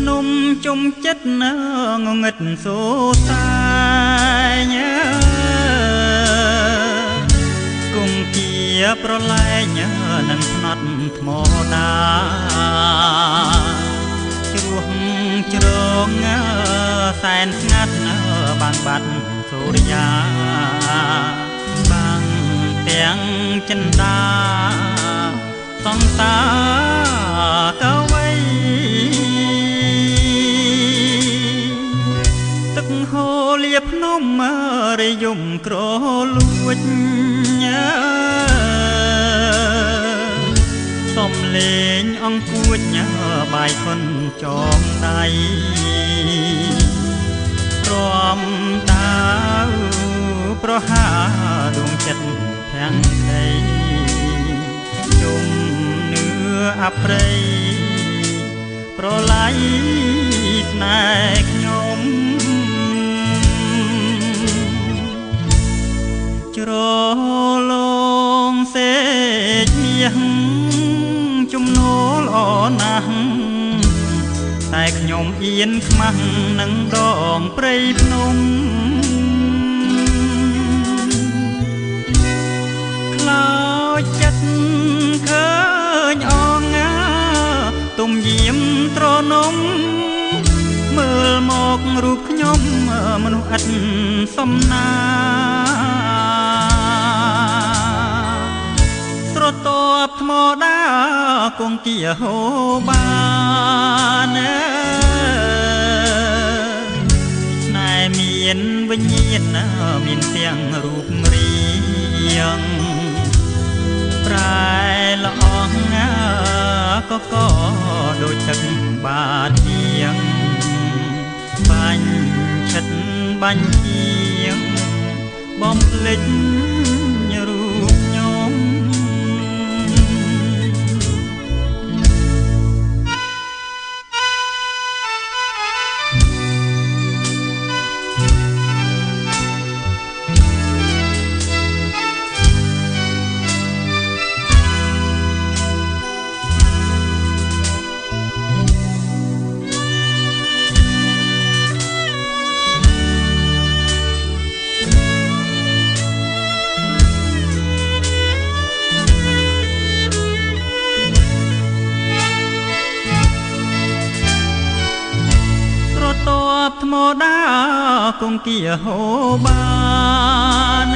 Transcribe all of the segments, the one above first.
ភ្នំជុំចិត្តងងឹតសូសាយគង់ជាប្រឡែងនឹងផ្នត់ថ្មដាជ្រោះជ្រងសែនស្ងាត់បាំងបាត់សូរិយាបាំងទាំងចិន្តាសង្សារកវៃទឹកហូរលាភ្នំរយំក្រលួចសំលេងអង្គួចបាយខុនចងដៃព្រមដាវប្រហាដួងចិត្តភាំងក្ដីជុំនឿអប្រៃប្រឡ័យស្នេហ៍ខ្ញុំច្រលងសេកមាសជំនោល្អណាស់តែខ្ញុំអៀនខ្មាស់នឹងដងព្រៃភ្នំខ្លោចចិត្តឃើញអងទុំយាមត្រនំមើលមករូបខ្ញុំមនុស្សឥតសំណាស្រទាប់ថ្មដាគង់គាហូបានស្នេហ៍មានវិញ្ញាណមានទាំងរូបរាងប្រែល្អងក៏ដូចទឹកបាទៀងបាញ់ឆិតបាញ់ជាងបំភ្លេចរូបខ្ញុំថ្មដាគង់គាហូបាន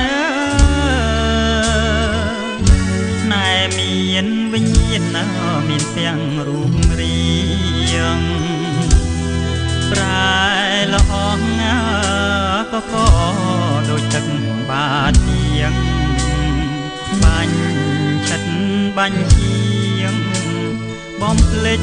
ស្នេហ៍មានវិញ្ញាណមានទាំងរូបរាងប្រែល្អក៏ដូចទឹកបាទៀងបាញ់ឆិតបាញ់ជាងបំភ្លេច